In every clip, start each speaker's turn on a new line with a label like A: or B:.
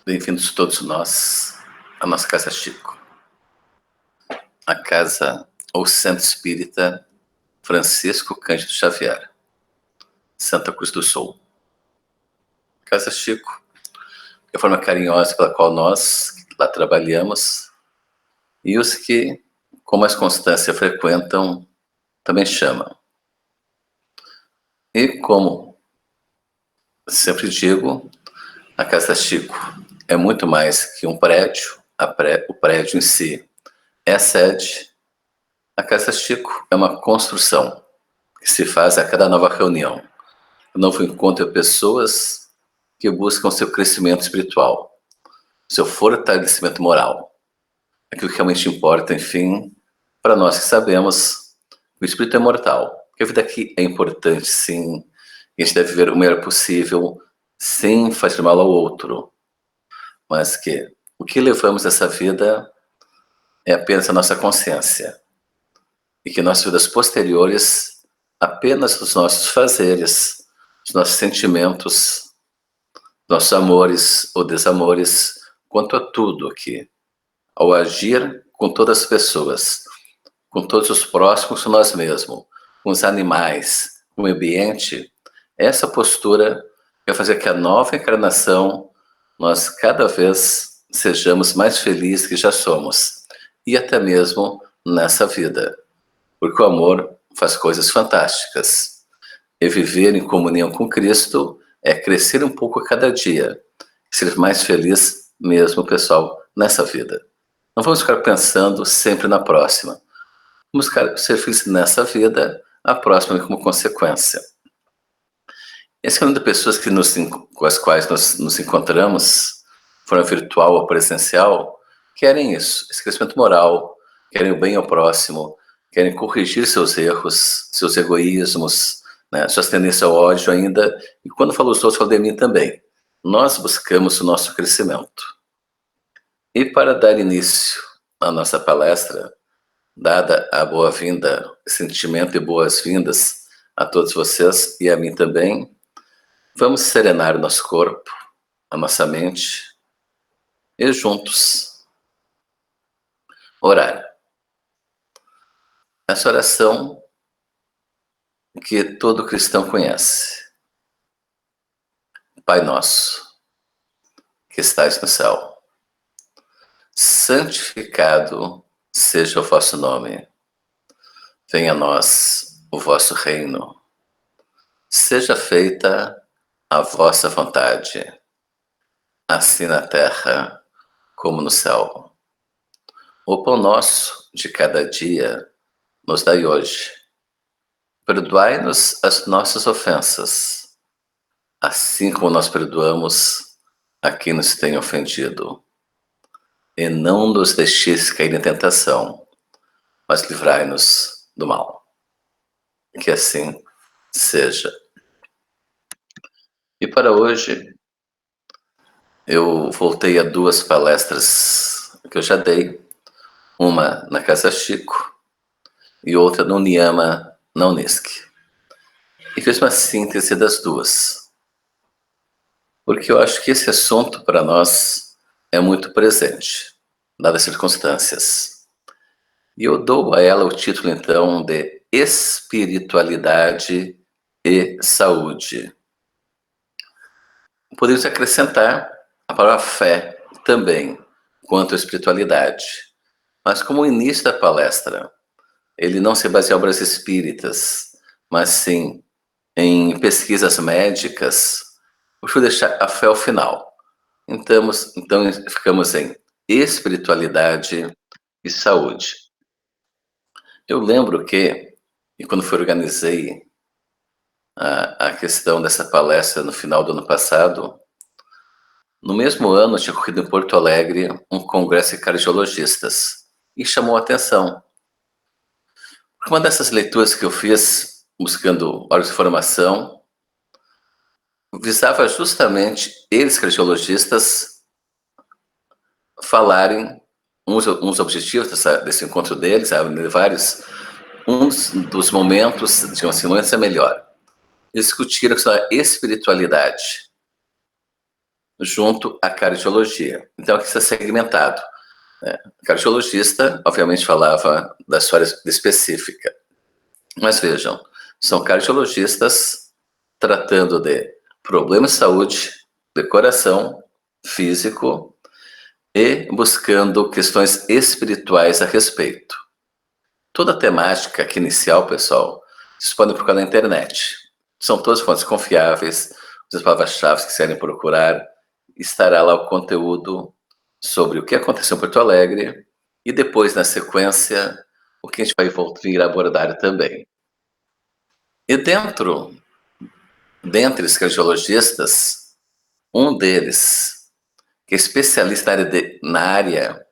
A: Bem-vindos todos nós à nossa Casa Chico, a casa ou Centro Espírita Francisco Cândido Xavier, Santa Cruz do Sul. Casa Chico é a forma carinhosa pela qual nós lá trabalhamos, e os que com mais constância frequentam também chamam. E como sempre digo, a Casa Chico é muito mais que um prédio, o prédio em si é a sede. A Casa Chico é uma construção que se faz a cada nova reunião, um novo encontro de pessoas que buscam seu crescimento espiritual, seu fortalecimento moral, aquilo que realmente importa, enfim, para nós que sabemos que o espírito é mortal, que a vida aqui é importante, sim, e a gente deve viver o melhor possível, sem fazer mal ao outro, mas que o que levamos dessa vida é apenas a nossa consciência, e que nossas vidas posteriores, apenas os nossos fazeres, os nossos sentimentos, nossos amores ou desamores, quanto a tudo aqui, ao agir com todas as pessoas, com todos os próximos, com nós mesmos, com os animais, com o ambiente, essa postura vai fazer que a nova encarnação nós cada vez sejamos mais felizes que já somos, e até mesmo nessa vida, porque o amor faz coisas fantásticas, e viver em comunhão com Cristo é crescer um pouco a cada dia, ser mais feliz mesmo, pessoal, nessa vida. Não vamos ficar pensando sempre na próxima. Vamos ser felizes nessa vida, a próxima como consequência. Esse caminho de pessoas com as quais nós nos encontramos, forma virtual ou presencial, querem isso, esse crescimento moral, querem o bem ao próximo, querem corrigir seus erros, seus egoísmos, né, suas tendências ao ódio ainda, e quando falo os outros, falo de mim também. Nós buscamos o nosso crescimento. E para dar início à nossa palestra, dada a boa-vinda, sentimento de boas-vindas a todos vocês e a mim também, vamos serenar o nosso corpo, a nossa mente, e juntos orar. Essa oração que todo cristão conhece. Pai nosso, que estais no céu, santificado seja o vosso nome. Venha a nós o vosso reino. Seja feita a vossa vontade, assim na terra como no céu. O pão nosso de cada dia nos dai hoje. Perdoai-nos as nossas ofensas, assim como nós perdoamos a quem nos tem ofendido. E não nos deixeis cair em tentação, mas livrai-nos do mal. Que assim seja. E para hoje, eu voltei a 2 palestras que eu já dei, uma na Casa Chico e outra no Niyama, na Unisc. E fiz uma síntese das duas, porque eu acho que esse assunto para nós é muito presente, dadas as circunstâncias. E eu dou a ela o título, então, de Espiritualidade e Saúde. Podemos acrescentar a palavra fé também, quanto à espiritualidade. Mas como o início da palestra, ele não se baseia em obras espíritas, mas sim em pesquisas médicas, vou deixar a fé ao final. Então ficamos em espiritualidade e saúde. Eu lembro que, e quando organizei a questão dessa palestra no final do ano passado, no mesmo ano tinha ocorrido em Porto Alegre um congresso de cardiologistas e chamou a atenção. Uma dessas leituras que eu fiz, buscando órgãos de formação, visava justamente eles, cardiologistas, falarem uns objetivos desse encontro deles, vários, dos momentos, digamos assim, momentos é melhor. Eles discutiram sobre a espiritualidade. junto à cardiologia. Então, aqui está segmentado. O cardiologista, obviamente, falava da sua área específica. Mas vejam, são cardiologistas tratando de problemas de saúde, de coração, físico e buscando questões espirituais a respeito. Toda a temática aqui inicial, pessoal, vocês podem procurar na internet. São todas fontes confiáveis, as palavras-chave que quiserem procurar, estará lá o conteúdo sobre o que aconteceu em Porto Alegre e depois, na sequência, o que a gente vai vir abordar também. E dentre os cardiologistas, um deles, que é especialista na área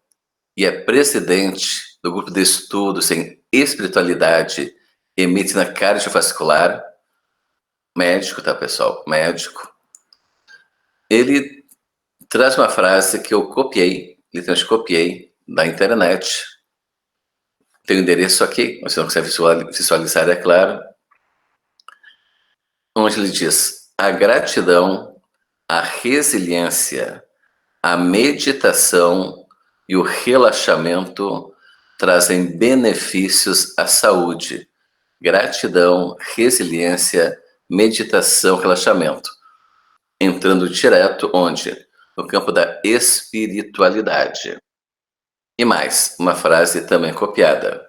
A: e é presidente do grupo de estudos em espiritualidade e medicina cardiovascular, médico, tá, pessoal? Médico. Ele traz uma frase que eu copiei, literalmente copiei, da internet. Tem o endereço aqui, você não consegue visualizar, é claro. Onde ele diz: a gratidão, a resiliência, a meditação e o relaxamento trazem benefícios à saúde. Gratidão, resiliência, meditação, relaxamento. Entrando direto onde? No campo da espiritualidade. E mais, uma frase também copiada.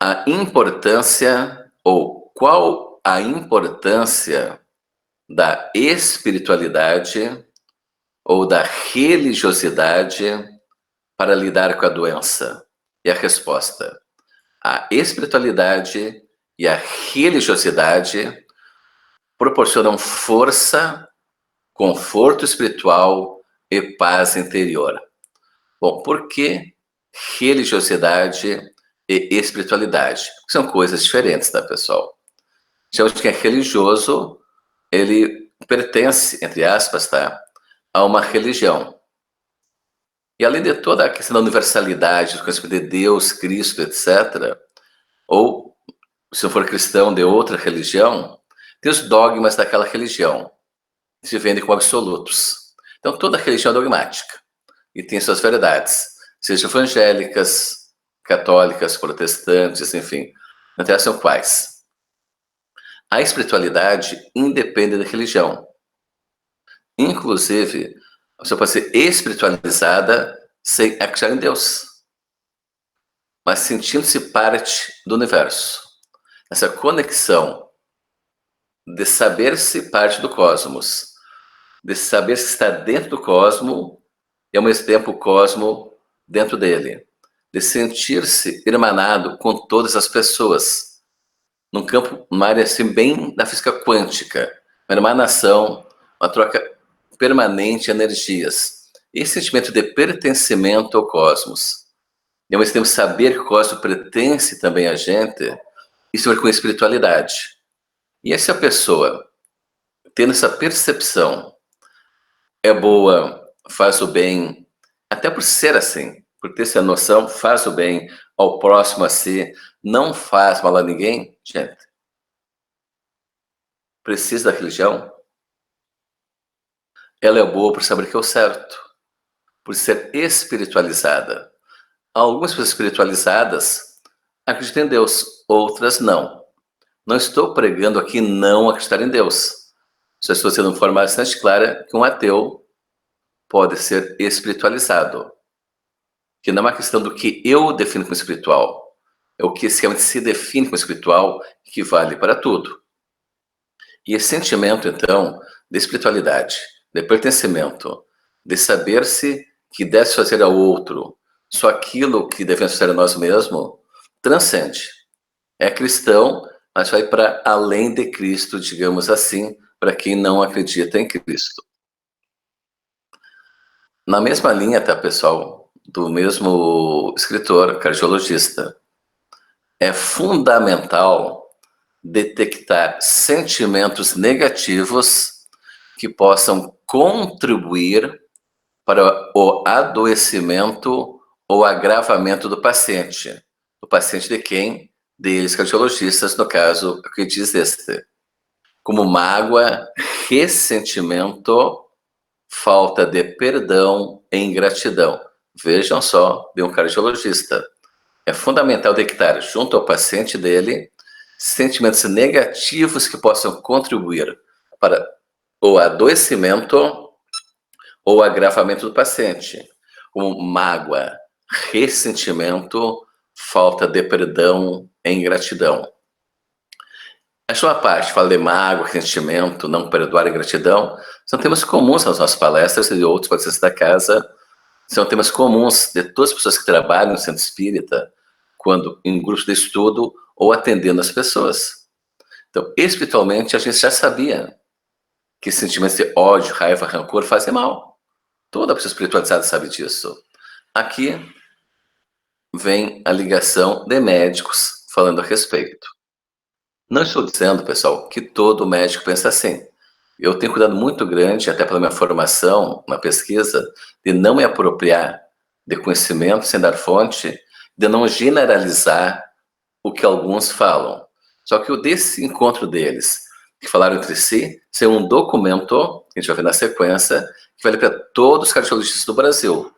A: A importância, ou qual a importância da espiritualidade ou da religiosidade para lidar com a doença? E a resposta: a espiritualidade e a religiosidade proporcionam força, conforto espiritual e paz interior. Bom, por que religiosidade e espiritualidade? São coisas diferentes, tá, pessoal? Então, quem é religioso, ele pertence, entre aspas, tá, a uma religião. E além de toda a questão da universalidade, do conhecimento de Deus, Cristo, etc., ou, se não for cristão, de outra religião, tem os dogmas daquela religião, que se vendem como absolutos. Então, toda religião é dogmática e tem suas verdades, sejam evangélicas, católicas, protestantes, enfim, não interessa quais. A espiritualidade independe da religião. Inclusive, você pode ser espiritualizada sem acreditar em Deus, mas sentindo-se parte do universo. Essa conexão de saber-se parte do cosmos, de saber se está dentro do cosmo e ao mesmo tempo o cosmo dentro dele, de sentir-se irmanado com todas as pessoas, num campo, uma área assim bem da física quântica, uma emanação, uma troca permanente de energias. Esse sentimento de pertencimento ao cosmos, e ao mesmo tempo saber que o cosmos pertence também a gente, isso é com espiritualidade. E essa pessoa, tendo essa percepção, é boa, faz o bem, até por ser assim, por ter essa noção, faz o bem ao próximo a si, não faz mal a ninguém, gente. Precisa da religião? Ela é boa por saber que é o certo, por ser espiritualizada. Algumas pessoas espiritualizadas acreditam em Deus, outras não. Não estou pregando aqui não acreditar em Deus. Só estou sendo de forma bastante clara que um ateu pode ser espiritualizado. Que não é uma questão do que eu defino como espiritual, é o que realmente se define como espiritual que vale para tudo. E esse sentimento, então, de espiritualidade, de pertencimento, de saber-se que deve fazer ao outro só aquilo que devemos fazer a nós mesmos, transcende. É cristão, mas vai para além de Cristo, digamos assim, para quem não acredita em Cristo. Na mesma linha, tá, pessoal, do mesmo escritor, cardiologista, é fundamental detectar sentimentos negativos que possam contribuir para o adoecimento ou agravamento do paciente. O paciente de quem? Deles, cardiologistas, no caso, o que diz este. Como mágoa, ressentimento falta de perdão e ingratidão. Vejam só, de um cardiologista. É fundamental detectar junto ao paciente dele sentimentos negativos que possam contribuir para o adoecimento ou agravamento do paciente, como mágoa, ressentimento, falta de perdão e ingratidão. A sua parte fala de mágoa, ressentimento, não perdoar e gratidão, são temas comuns nas nossas palestras e de outros pacientes da casa, são temas comuns de todas as pessoas que trabalham no centro espírita, quando em grupos de estudo ou atendendo as pessoas. Então, espiritualmente, a gente já sabia que sentimentos de ódio, raiva, rancor fazem mal. Toda pessoa espiritualizada sabe disso. Aqui vem a ligação de médicos falando a respeito. Não estou dizendo, pessoal, que todo médico pensa assim. Eu tenho cuidado muito grande, até pela minha formação na pesquisa, de não me apropriar de conhecimento sem dar fonte, de não generalizar o que alguns falam. Só que o desse encontro deles, que falaram entre si, ser um documento, que a gente vai ver na sequência, que vale para todos os cardiologistas do Brasil.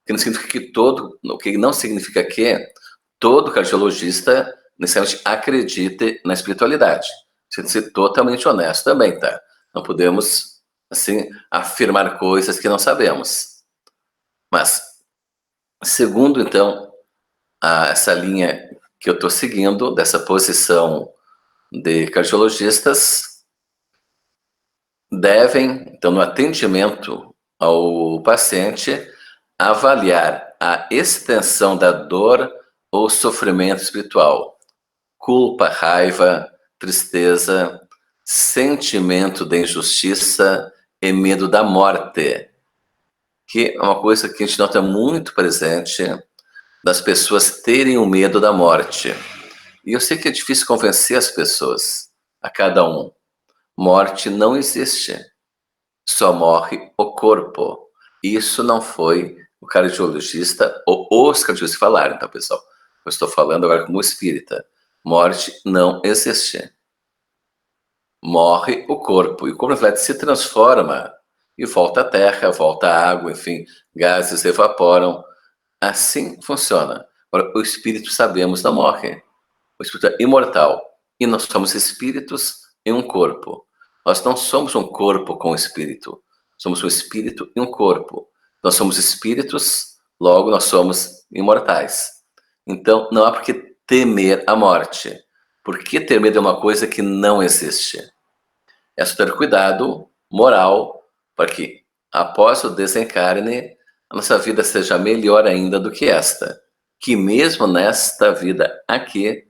A: Que não significa que o que não significa que todo cardiologista necessariamente acredite na espiritualidade. Tem que ser totalmente honesto também, tá? Não podemos, assim, afirmar coisas que não sabemos. Mas, segundo, então, essa linha que eu estou seguindo, dessa posição de cardiologistas, devem, então, no atendimento ao paciente, avaliar a extensão da dor ou sofrimento espiritual, culpa, raiva, tristeza, sentimento de injustiça e medo da morte, que é uma coisa que a gente nota muito presente das pessoas terem o medo da morte. E eu sei que é difícil convencer as pessoas, a cada um. Morte não existe, só morre o corpo. Isso não foi o cardiologista ou os cardiologistas que falaram, tá, pessoal? Eu estou falando agora como espírita. Morte não existe. Morre o corpo, e o corpo, na verdade, se transforma e volta à terra, volta à água, enfim, gases evaporam. Assim funciona. Agora, o espírito, sabemos, não morre. O espírito é imortal. E nós somos espíritos em um corpo. Nós não somos um corpo com espírito. Somos um espírito e um corpo. Nós somos espíritos, logo nós somos imortais. Então, não há por que temer a morte. Por que ter medo de uma coisa que não existe? É só ter cuidado moral para que, após o desencarne, a nossa vida seja melhor ainda do que esta. Que mesmo nesta vida aqui,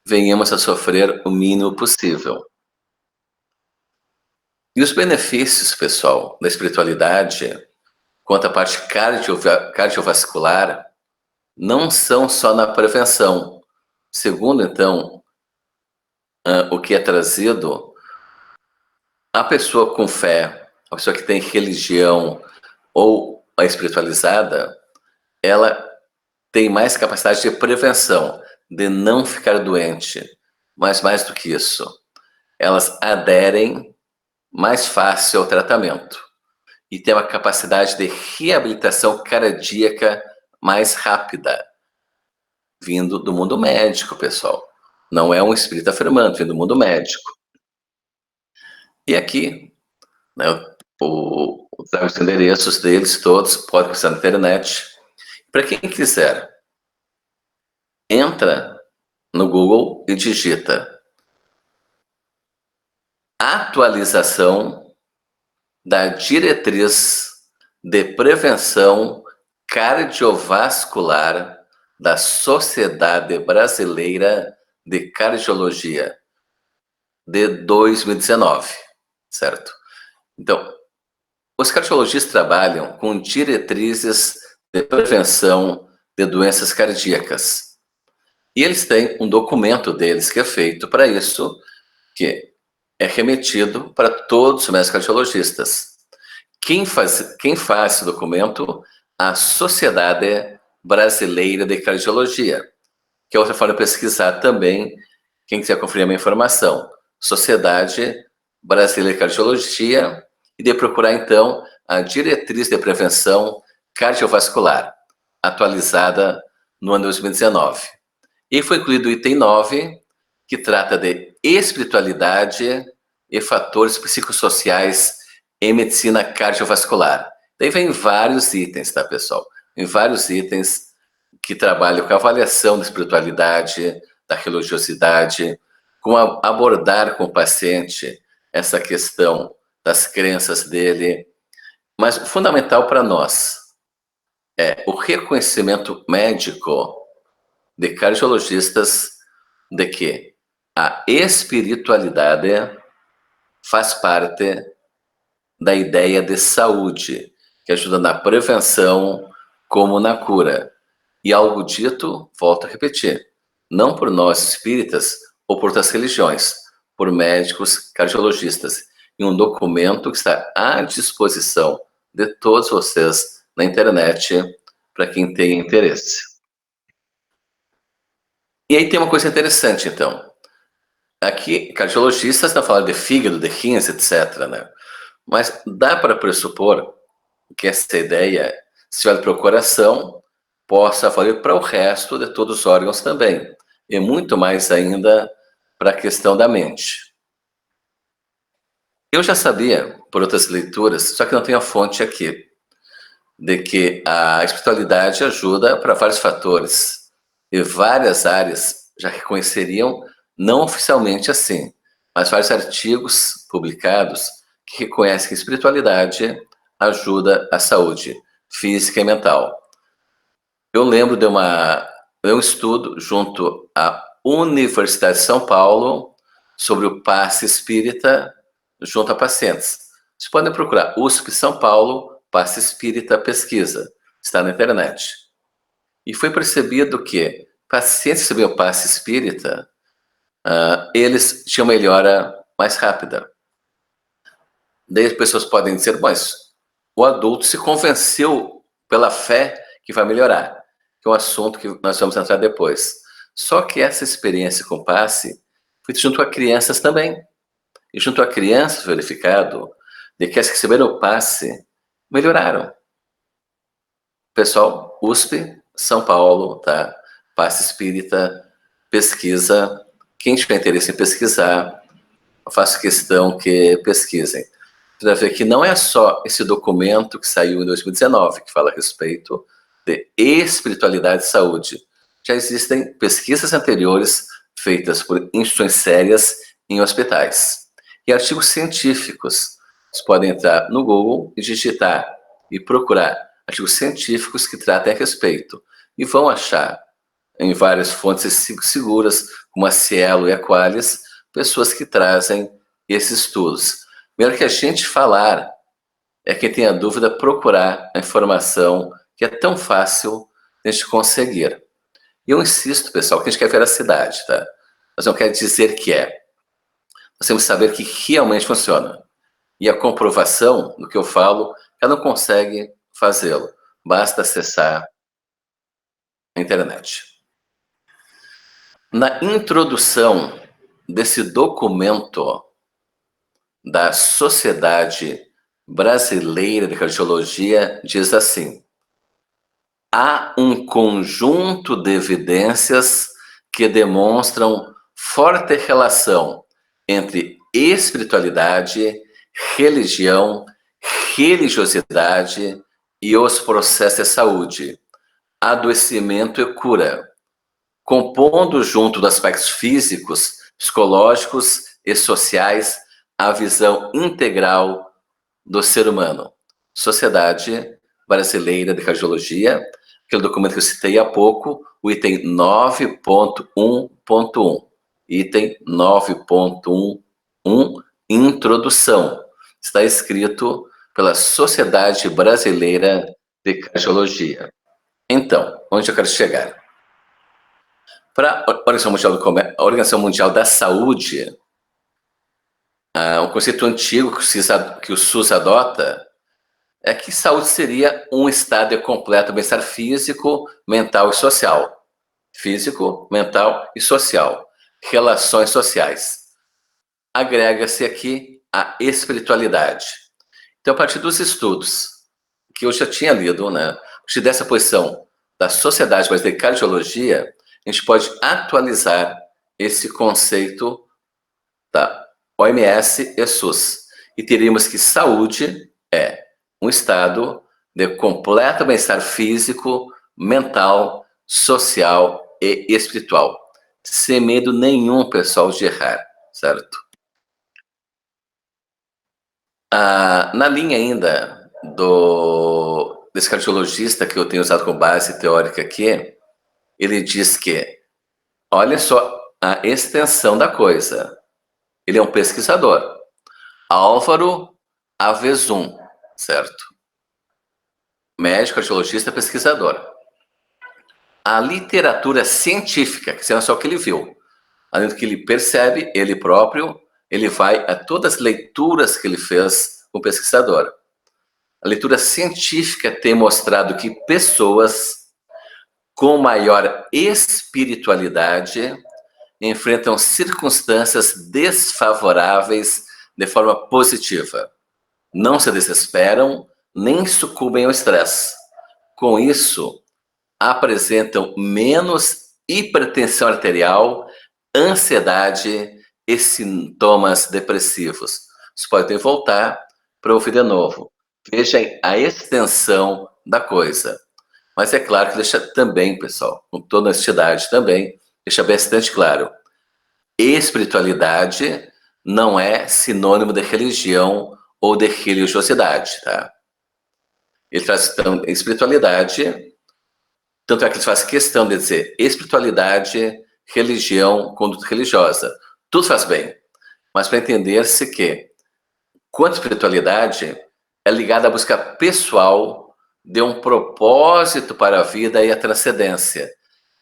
A: venhamos a sofrer o mínimo possível. E os benefícios, pessoal, da espiritualidade, quanto à parte cardiovascular, não são só na prevenção. Segundo, então, o que é trazido, a pessoa com fé, a pessoa que tem religião ou a espiritualizada, ela tem mais capacidade de prevenção, de não ficar doente. Mas mais do que isso, elas aderem mais fácil ao tratamento e tem uma capacidade de reabilitação cardíaca mais rápida, vindo do mundo médico, pessoal. Não é um espírito afirmando, vindo do mundo médico. E aqui, né, os endereços deles todos, pode passar na internet. Para quem quiser, entra no Google e digita atualização da diretriz de prevenção cardiovascular da Sociedade Brasileira de Cardiologia de 2019, certo? Então, os cardiologistas trabalham com diretrizes de prevenção de doenças cardíacas. E eles têm um documento deles que é feito para isso, que é remetido para todos os médicos cardiologistas. Quem faz esse documento? A Sociedade Brasileira de Cardiologia, que é outra forma de pesquisar também, quem quiser conferir a minha informação. Sociedade Brasileira de Cardiologia, e de procurar, então, a Diretriz de Prevenção Cardiovascular, atualizada no ano 2019. E foi incluído o item 9, que trata de espiritualidade e fatores psicossociais em medicina cardiovascular. Daí vem vários itens, tá, pessoal? Em vários itens que trabalham com a avaliação da espiritualidade, da religiosidade, com abordar com o paciente essa questão das crenças dele. Mas o fundamental para nós é o reconhecimento médico de cardiologistas de que a espiritualidade faz parte da ideia de saúde, que ajuda na prevenção como na cura. E algo dito, volto a repetir, não por nós espíritas ou por outras religiões, por médicos cardiologistas, em um documento que está à disposição de todos vocês na internet, para quem tem interesse. E aí tem uma coisa interessante, então. Aqui, cardiologistas estão falando de fígado, de rins, etc., né? Mas dá para pressupor que essa ideia, se vale para o coração, possa valer para o resto de todos os órgãos também, e muito mais ainda para a questão da mente. Eu já sabia, por outras leituras, só que não tenho a fonte aqui, de que a espiritualidade ajuda para vários fatores, e várias áreas já reconheceriam, não oficialmente assim, mas vários artigos publicados que reconhecem que a espiritualidade ajuda a saúde física e mental. Eu lembro de um estudo junto à Universidade de São Paulo sobre o passe espírita junto a pacientes. Vocês podem procurar USP São Paulo, passe espírita pesquisa, está na internet. E foi percebido que pacientes que recebiam passe espírita, eles tinham melhora mais rápida. Daí as pessoas podem dizer, mas o adulto se convenceu pela fé que vai melhorar, que é um assunto que nós vamos entrar depois. Só que essa experiência com passe foi junto a crianças também. E junto a crianças verificado de que as que receberam o passe melhoraram. Pessoal, USP, São Paulo, tá? Passe espírita, pesquisa. Quem tiver interesse em pesquisar, eu faço questão que pesquisem. Para ver que não é só esse documento que saiu em 2019, que fala a respeito de espiritualidade e saúde. Já existem pesquisas anteriores feitas por instituições sérias em hospitais. E artigos científicos. Vocês podem entrar no Google e digitar e procurar artigos científicos que tratem a respeito. E vão achar em várias fontes seguras, como a Cielo e a Qualis, pessoas que trazem esses estudos. Melhor que a gente falar, é quem tem a dúvida procurar a informação que é tão fácil de a gente conseguir. E eu insisto, pessoal, que a gente quer veracidade, tá? Mas não quer dizer que é. Nós temos que saber que realmente funciona. E a comprovação do que eu falo, ela não consegue fazê-lo. Basta acessar a internet. Na introdução desse documento da Sociedade Brasileira de Cardiologia, diz assim: há um conjunto de evidências que demonstram forte relação entre espiritualidade, religião, religiosidade e os processos de saúde, adoecimento e cura, compondo junto dos aspectos físicos, psicológicos e sociais a visão integral do ser humano. Sociedade Brasileira de Cardiologia, aquele documento que eu citei há pouco, o item 9.1.1. Item 9.1.1, introdução. Está escrito pela Sociedade Brasileira de Cardiologia. Então, onde eu quero chegar? Para a Organização Mundial da Saúde, um conceito antigo que o SUS adota é que saúde seria um estado de completo bem-estar físico, mental e social. Físico, mental e social. Relações sociais. Agrega-se aqui a espiritualidade. Então, a partir dos estudos que eu já tinha lido, né, a partir dessa posição da Sociedade Brasileira de Cardiologia, a gente pode atualizar esse conceito da OMS e SUS. E teríamos que saúde é um estado de completo bem-estar físico, mental, social e espiritual. Sem medo nenhum, pessoal, de errar, certo? Na linha ainda desse cardiologista que eu tenho usado como base teórica aqui, ele diz que, olha só a extensão da coisa. Ele é um pesquisador. Álvaro Avezum, certo? Médico, cardiologista, pesquisador. A literatura científica, que é só o que ele viu, além do que ele percebe, ele próprio, ele vai a todas as leituras que ele fez como pesquisador. A leitura científica tem mostrado que pessoas com maior espiritualidade enfrentam circunstâncias desfavoráveis de forma positiva. Não se desesperam, nem sucumbem ao estresse. Com isso, apresentam menos hipertensão arterial, ansiedade e sintomas depressivos. Você pode voltar para ouvir de novo. Veja a extensão da coisa. Mas é claro que deixa também, pessoal, com toda honestidade também, deixa bastante claro. Espiritualidade não é sinônimo de religião ou de religiosidade, tá? Ele traz então, espiritualidade, tanto é que ele faz questão de dizer espiritualidade, religião, conduta religiosa. Tudo faz bem, mas para entender-se que, quanto à espiritualidade, é ligada à busca pessoal de um propósito para a vida e a transcendência.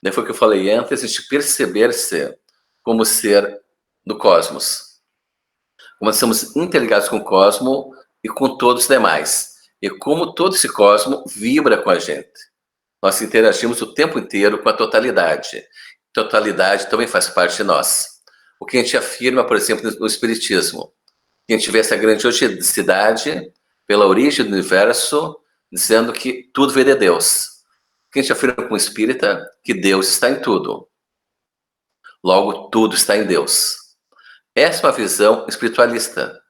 A: Daí foi o que eu falei antes, a gente perceber-se como ser do cosmos. Como nós estamos interligados com o cosmos e com todos os demais. E como todo esse cosmos vibra com a gente. Nós interagimos o tempo inteiro com a totalidade. Totalidade também faz parte de nós. O que a gente afirma, por exemplo, no Espiritismo, que a gente vê essa grandiosidade pela origem do universo, dizendo que tudo vem de Deus. O que a gente afirma como espírita, que Deus está em tudo. Logo, tudo está em Deus. Essa é uma visão espiritualista,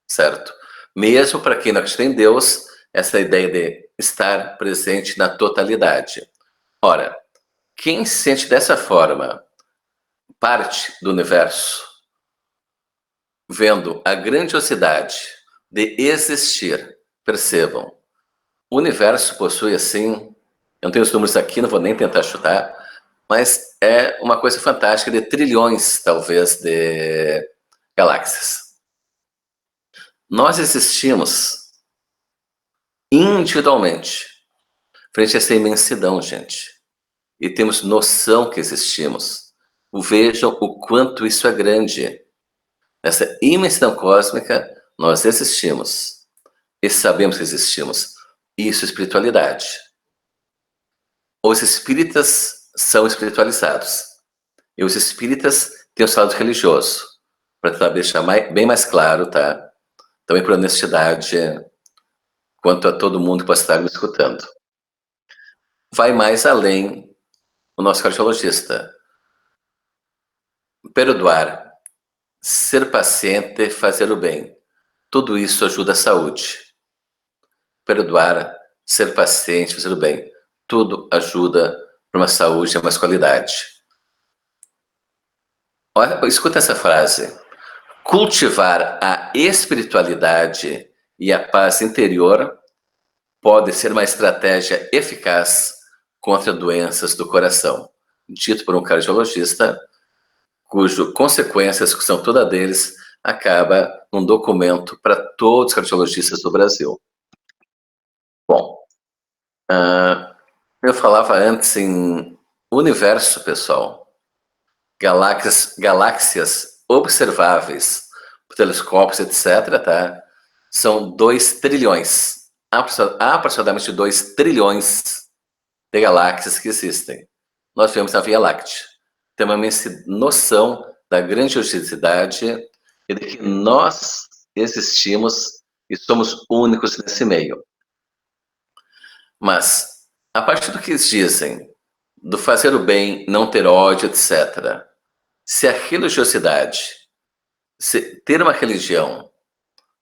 A: certo? Mesmo para quem não acredita em Deus, essa ideia de estar presente na totalidade. Ora, quem se sente dessa forma, parte do universo, vendo a grandiosidade de existir, percebam, o universo possui assim, eu não tenho os números aqui, não vou nem tentar chutar, mas é uma coisa fantástica de trilhões, talvez, de galáxias. Nós existimos individualmente frente a essa imensidão, gente. E temos noção que existimos. Vejam o quanto isso é grande. Nessa imensidão cósmica, nós existimos. E sabemos que existimos. Isso é espiritualidade. Os espíritas são espiritualizados. E os espíritas têm o seu lado religioso. Para tentar deixar bem mais claro, tá? Também por honestidade, quanto a todo mundo que possa estar me escutando. Vai mais além o nosso cardiologista. Perdoar, ser paciente, fazer o bem. Tudo isso ajuda a saúde. Perdoar, ser paciente, fazer o bem. Tudo ajuda para uma saúde e mais qualidade. Olha, escuta essa frase. Cultivar a espiritualidade e a paz interior pode ser uma estratégia eficaz contra doenças do coração. Dito por um cardiologista, cujo consequências, que são todas deles, acaba num documento para todos os cardiologistas do Brasil. Bom, eu falava antes em universo, pessoal. Galáxias observáveis por telescópios, etc., tá? São 2 trilhões, aproximadamente 2 trilhões de galáxias que existem. Nós vemos a Via Láctea. Temos uma noção da grandiosidade e de que nós existimos e somos únicos nesse meio. Mas, a partir do que eles dizem, do fazer o bem, não ter ódio, etc., se a religiosidade, se ter uma religião,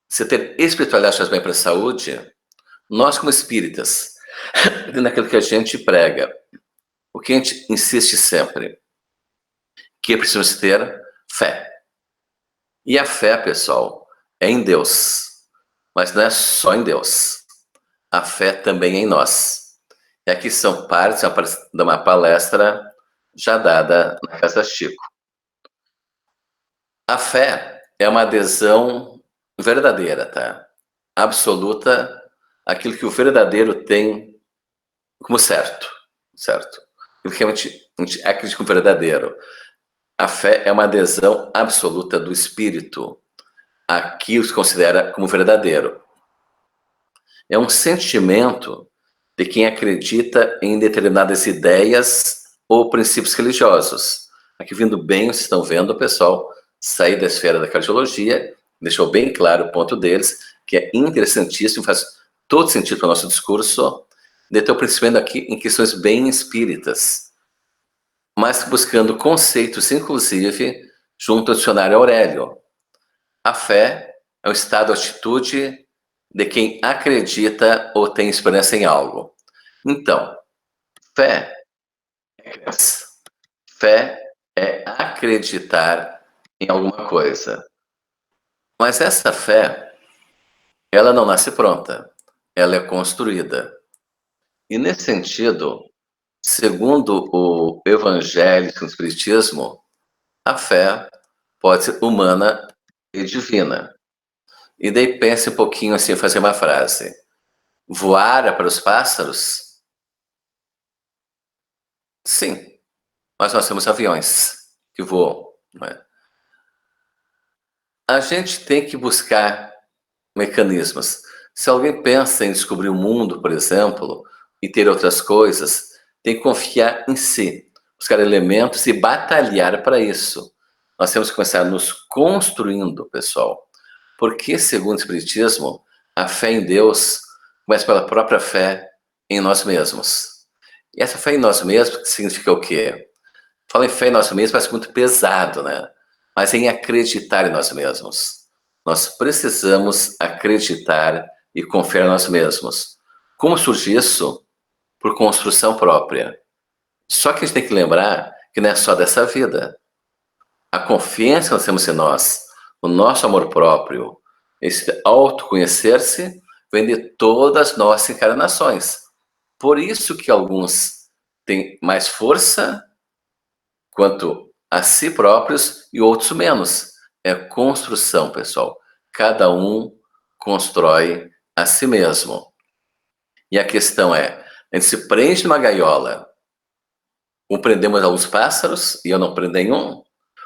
A: se ter espiritualidade faz bem para a saúde, nós como espíritas, naquilo que a gente prega, o que a gente insiste sempre, que precisamos ter fé. E a fé, pessoal, é em Deus, mas não é só em Deus. A fé também é em nós. E aqui são partes de uma palestra já dada na Casa Chico. A fé é uma adesão verdadeira, tá? Absoluta, aquilo que o verdadeiro tem como certo, certo? Aquilo que a gente acredita como verdadeiro. A fé é uma adesão absoluta do espírito àquilo que se considera como verdadeiro. É um sentimento de quem acredita em determinadas ideias ou princípios religiosos. Aqui vindo bem, vocês estão vendo o pessoal sair da esfera da cardiologia, deixou bem claro o ponto deles, que é interessantíssimo, faz todo sentido para o nosso discurso, de ter o princípio aqui em questões bem espíritas, mas buscando conceitos, inclusive, junto ao dicionário Aurélio. A fé é um estado de atitude de quem acredita ou tem esperança em algo. Então, fé é crença. Fé é acreditar em alguma coisa. Mas essa fé, ela não nasce pronta. Ela é construída. E nesse sentido, segundo o Evangelho e o Espiritismo, a fé pode ser humana e divina. E daí pense um pouquinho assim, fazer uma frase. Voar é para os pássaros? Sim, mas nós temos aviões que voam. Não é? A gente tem que buscar mecanismos. Se alguém pensa em descobrir o mundo, por exemplo, e ter outras coisas, tem que confiar em si, buscar elementos e batalhar para isso. Nós temos que começar nos construindo, pessoal. Porque, segundo o Espiritismo, a fé em Deus começa pela própria fé em nós mesmos. E essa fé em nós mesmos significa o quê? Fala em fé em nós mesmos, parece muito pesado, né? Mas é em acreditar em nós mesmos. Nós precisamos acreditar e confiar em nós mesmos. Como surge isso? Por construção própria. Só que a gente tem que lembrar que não é só dessa vida. A confiança que nós temos em nós, o nosso amor próprio, esse autoconhecer-se, vem de todas as nossas encarnações. Por isso que alguns têm mais força quanto a si próprios e outros menos. É construção, pessoal. Cada um constrói a si mesmo. E a questão é, a gente se prende numa gaiola, prendemos alguns pássaros e eu não prendo nenhum,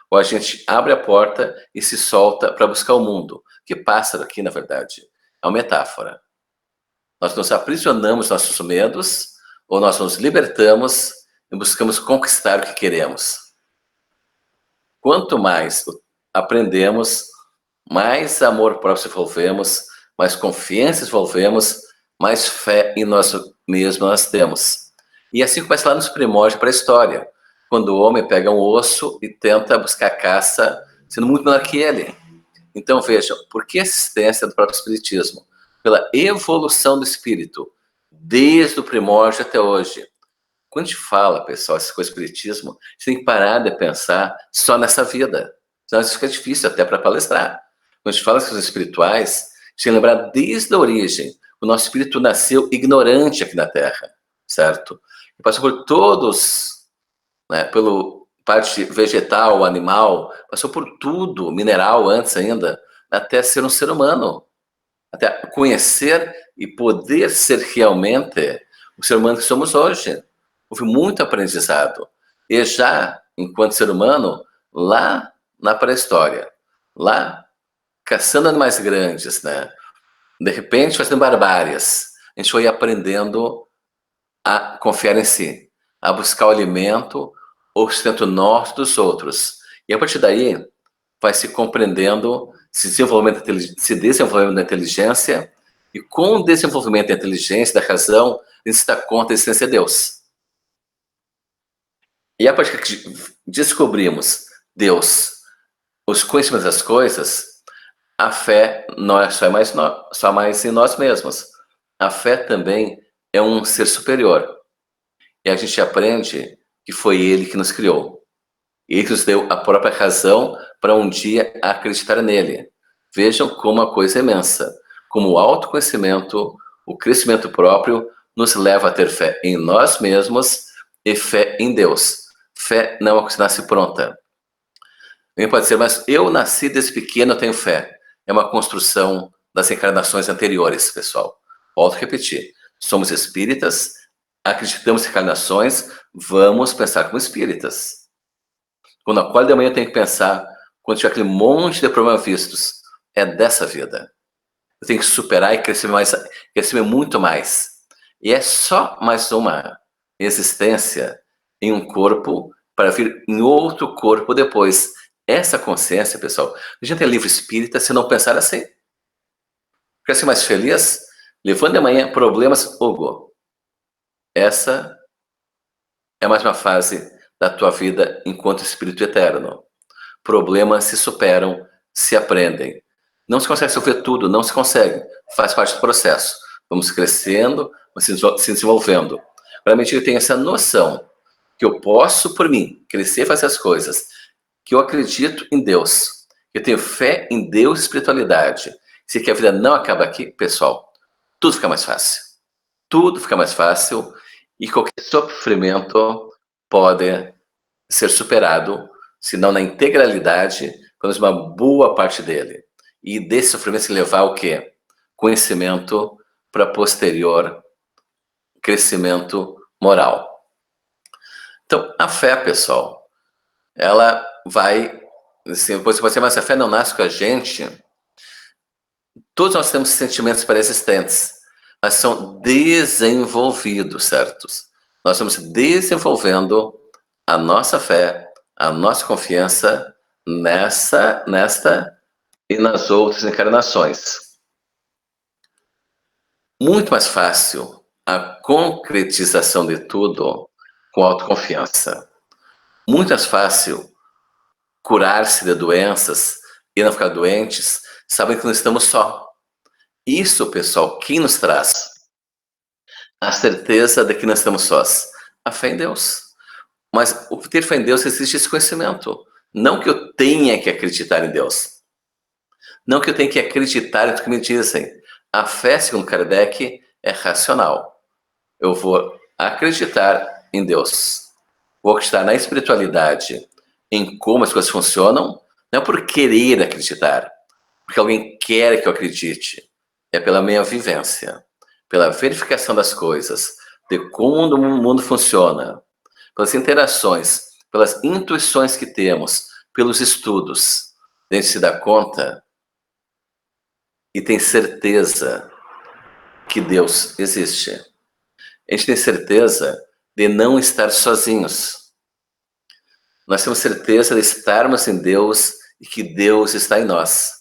A: ou a gente abre a porta e se solta para buscar o mundo. Que pássaro aqui, na verdade, é uma metáfora. Nós nos aprisionamos nossos medos, ou nós nos libertamos e buscamos conquistar o que queremos. Quanto mais aprendemos, mais amor próprio desenvolvemos, mais confiança desenvolvemos, mais fé em nós mesmos nós temos. E assim começa lá nos primórdios para a história, quando o homem pega um osso e tenta buscar caça, sendo muito menor que ele. Então vejam, por que a existência do próprio Espiritismo? Pela evolução do espírito, desde o primórdio até hoje. Quando a gente fala, pessoal, essas coisas do espiritismo, a gente tem que parar de pensar só nessa vida. Senão isso fica difícil até para palestrar. Quando a gente fala das coisas espirituais, a gente tem que lembrar desde a origem. O nosso espírito nasceu ignorante aqui na Terra, certo? E passou por todos, né, pelo parte vegetal, animal, passou por tudo, mineral antes ainda, até ser um ser humano. Até conhecer e poder ser realmente o ser humano que somos hoje. Houve muito aprendizado. E já, enquanto ser humano, lá na pré-história, lá caçando animais grandes, né? De repente, fazendo barbáries, a gente foi aprendendo a confiar em si, a buscar o alimento, o sustento nosso dos outros. E a partir daí, vai se compreendendo se desenvolvendo da inteligência, e com o desenvolvimento da inteligência, da razão, a gente se dá conta da existência de Deus. E a partir que descobrimos Deus, os conhecimentos das coisas, a fé não é só mais em nós mesmos. A fé também é um ser superior. E a gente aprende que foi Ele que nos criou. Ele nos deu a própria razão para um dia acreditar nele. Vejam como a coisa é imensa. Como o autoconhecimento, o crescimento próprio, nos leva a ter fé em nós mesmos e fé em Deus. Fé não é uma coisa que nasce pronta. Alguém pode dizer, mas eu nasci desde pequeno, eu tenho fé. É uma construção das encarnações anteriores, pessoal. Volto a repetir. Somos espíritas, acreditamos em encarnações, vamos pensar como espíritas. Quando acordo de manhã, eu tenho que pensar, quando tiver aquele monte de problemas vistos, é dessa vida. Eu tenho que superar e crescer muito mais. E é só mais uma existência em um corpo para vir em outro corpo depois. Essa consciência, pessoal, a gente tem livro espírita se não pensar assim. Quer ser mais feliz? Levando de manhã problemas, Hugo. Essa é mais uma fase da tua vida enquanto espírito eterno. Problemas se superam, se aprendem. Não se consegue resolver tudo, não se consegue. Faz parte do processo. Vamos crescendo, vamos se desenvolvendo. Realmente eu tenho essa noção que eu posso, por mim, crescer e fazer as coisas, que eu acredito em Deus, que eu tenho fé em Deus e espiritualidade. Se que a vida não acaba aqui, pessoal, tudo fica mais fácil. Tudo fica mais fácil e qualquer sofrimento pode ser superado, se não na integralidade, pelo menos uma boa parte dele. E desse sofrimento se levar o quê? Conhecimento para posterior crescimento moral. Então, a fé, pessoal, ela vai, assim, depois você pode dizer, mas a fé não nasce com a gente. Todos nós temos sentimentos pré-existentes, mas são desenvolvidos, certos? Nós estamos desenvolvendo a nossa fé, a nossa confiança nesta e nas outras encarnações. Muito mais fácil a concretização de tudo com autoconfiança. Muito mais fácil curar-se de doenças e não ficar doentes, sabendo que não estamos só. Isso, pessoal, quem nos traz? A certeza de que não estamos sós. A fé em Deus. Mas o ter fé em Deus existe esse conhecimento. Não que eu tenha que acreditar em Deus. Não que eu tenha que acreditar em tudo que me dizem. A fé, segundo Kardec, é racional. Eu vou acreditar em Deus. Vou acreditar na espiritualidade, em como as coisas funcionam, não é por querer acreditar, porque alguém quer que eu acredite. É pela minha vivência, pela verificação das coisas, de como o mundo funciona, pelas interações, pelas intuições que temos, pelos estudos. A gente se dá conta e tem certeza que Deus existe. A gente tem certeza de não estar sozinhos. Nós temos certeza de estarmos em Deus e que Deus está em nós.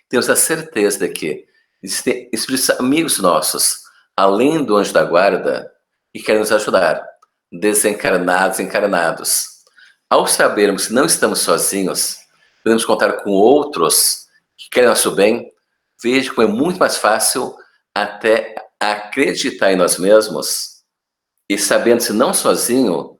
A: Temos a certeza de que existem espíritos amigos nossos, além do anjo da guarda, que querem nos ajudar, desencarnados, encarnados. Ao sabermos que não estamos sozinhos, podemos contar com outros que querem nosso bem. Veja como é muito mais fácil até acreditar em nós mesmos e sabendo-se não sozinho,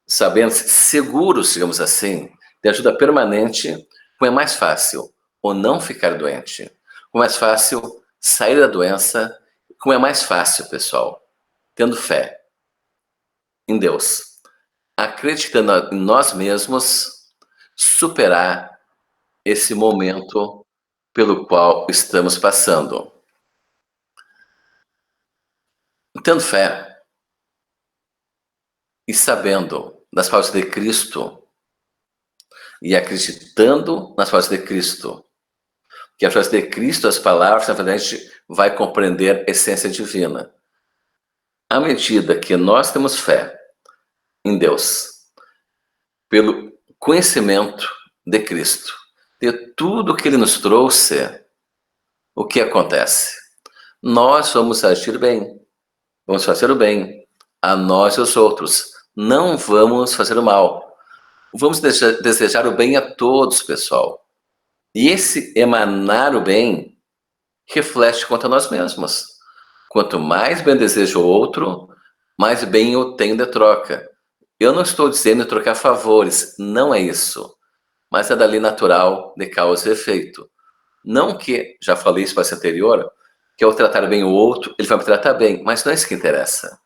A: sabendo-se seguros, digamos assim, de ajuda permanente, como é mais fácil ou não ficar doente, como é mais fácil sair da doença, como é mais fácil, pessoal, tendo fé em Deus, acreditando em nós mesmos, superar esse momento pelo qual estamos passando. Tendo fé e sabendo das palavras de Cristo e acreditando nas palavras de Cristo, que através de Cristo as palavras, na verdade, a gente vai compreender a essência divina. À medida que nós temos fé em Deus, pelo conhecimento de Cristo, de tudo que Ele nos trouxe, o que acontece? Nós vamos agir bem, vamos fazer o bem a nós e aos outros. Não vamos fazer o mal. Vamos desejar o bem a todos, pessoal. E esse emanar o bem reflete contra nós mesmos. Quanto mais bem desejo o outro, mais bem eu tenho de troca. Eu não estou dizendo trocar favores, não é isso. Mas é da lei natural de causa e efeito. Não que, já falei isso para anterior, que ao tratar bem o outro, ele vai me tratar bem, mas não é isso que interessa.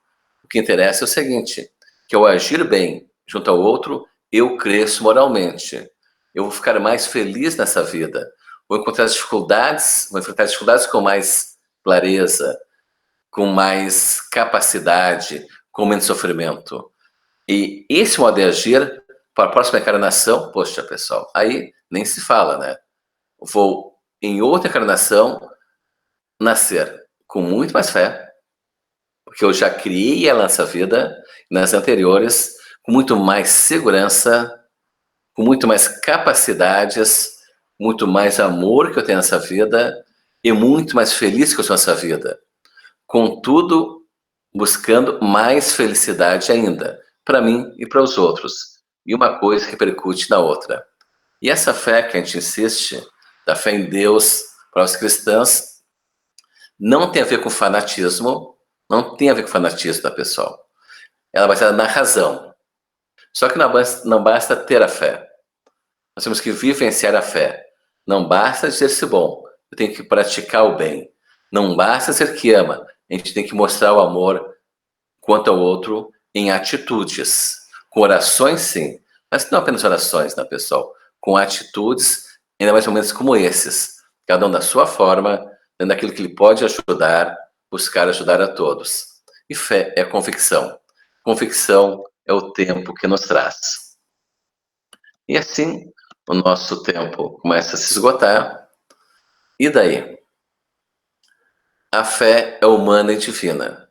A: O que interessa é o seguinte, que ao agir bem junto ao outro, eu cresço moralmente. Eu vou ficar mais feliz nessa vida. Vou enfrentar dificuldades com mais clareza, com mais capacidade, com menos sofrimento. E esse modo de agir, para a próxima encarnação, poxa, pessoal, aí nem se fala, né? Vou, em outra encarnação, nascer com muito mais fé, porque eu já criei ela nessa vida, nas anteriores, com muito mais segurança, com muito mais capacidades, muito mais amor que eu tenho nessa vida e muito mais feliz que eu sou nessa vida. Contudo, buscando mais felicidade ainda, para mim e para os outros. E uma coisa repercute na outra. E essa fé que a gente insiste, da fé em Deus para os cristãos, não tem a ver com fanatismo, não tem a ver com fanatismo da pessoa. Ela é baseada na razão. Só que não basta ter a fé. Nós temos que vivenciar a fé. Não basta dizer-se bom, eu tenho que praticar o bem. Não basta ser que ama, a gente tem que mostrar o amor quanto ao outro em atitudes. Com orações, sim, mas não apenas orações, né, pessoal? Com atitudes, ainda mais momentos como esses. Cada um da sua forma, dentro daquilo que ele pode ajudar, buscar ajudar a todos. E fé é convicção. Convicção é o tempo que nos traz. E assim, o nosso tempo começa a se esgotar. E daí? A fé é humana e divina.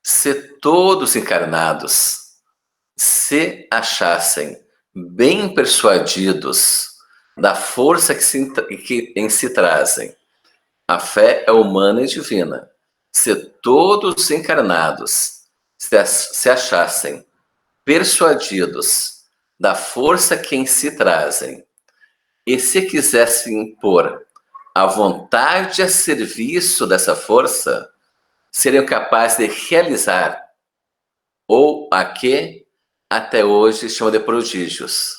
A: Se todos encarnados se achassem bem persuadidos da força que em si trazem, a fé é humana e divina. Se todos encarnados se achassem persuadidos da força que em si trazem, e se quisessem impor a vontade a serviço dessa força, seriam capazes de realizar ou a que até hoje chama de prodígios,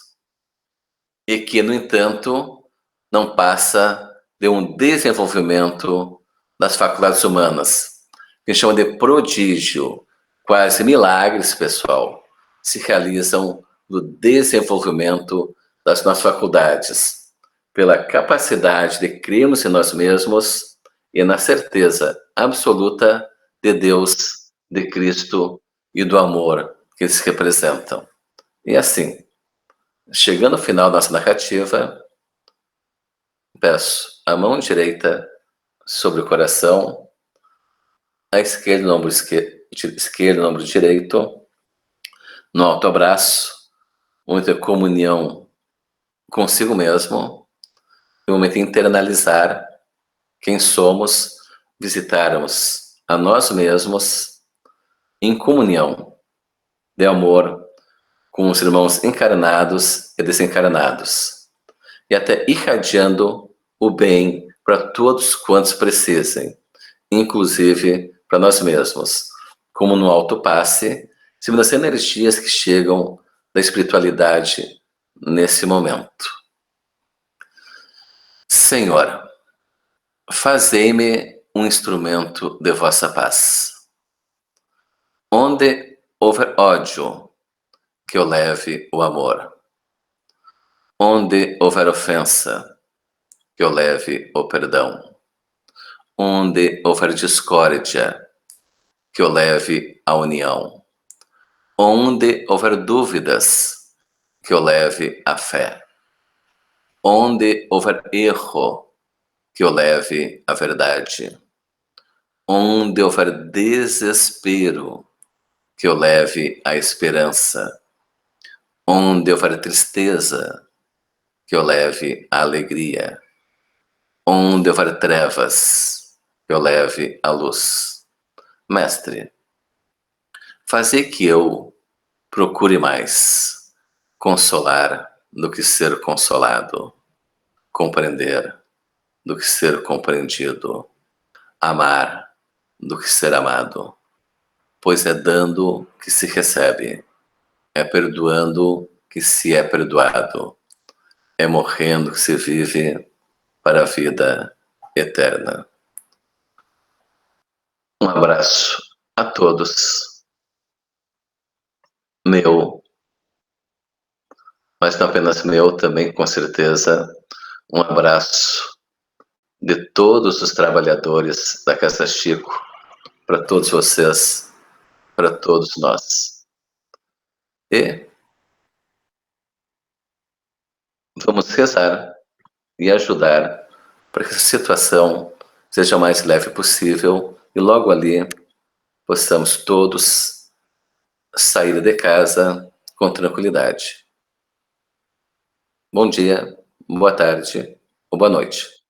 A: e que, no entanto, não passa de um desenvolvimento das faculdades humanas, que chama de prodígio. Quase milagres, pessoal, se realizam no desenvolvimento das nossas faculdades, pela capacidade de crermos em nós mesmos e na certeza absoluta de Deus, de Cristo e do amor que eles representam. E assim, chegando ao final da nossa narrativa, peço a mão direita sobre o coração, a esquerda no ombro esquerdo, no ombro direito, no alto abraço, momento de comunhão consigo mesmo, e o momento de internalizar quem somos, visitarmos a nós mesmos em comunhão de amor com os irmãos encarnados e desencarnados, e até irradiando o bem para todos quantos precisem, inclusive para nós mesmos, como no alto passe, segundo as energias que chegam da espiritualidade nesse momento. Senhor, fazei-me um instrumento de vossa paz. Onde houver ódio, que eu leve o amor. Onde houver ofensa, que eu leve o perdão. Onde houver discórdia, que eu leve a união. Onde houver dúvidas, que eu leve a fé. Onde houver erro, que eu leve a verdade. Onde houver desespero, que eu leve a esperança. Onde houver tristeza, que eu leve a alegria. Onde houver trevas, que eu leve a luz. Mestre, fazer que eu procure mais consolar do que ser consolado, compreender do que ser compreendido, amar do que ser amado, pois é dando que se recebe, é perdoando que se é perdoado, é morrendo que se vive para a vida eterna. Um abraço a todos, meu, mas não apenas meu, também com certeza um abraço de todos os trabalhadores da Casa Chico, para todos vocês, para todos nós. E vamos rezar e ajudar para que essa situação seja o mais leve possível e logo ali possamos todos sair de casa com tranquilidade. Bom dia, boa tarde ou boa noite.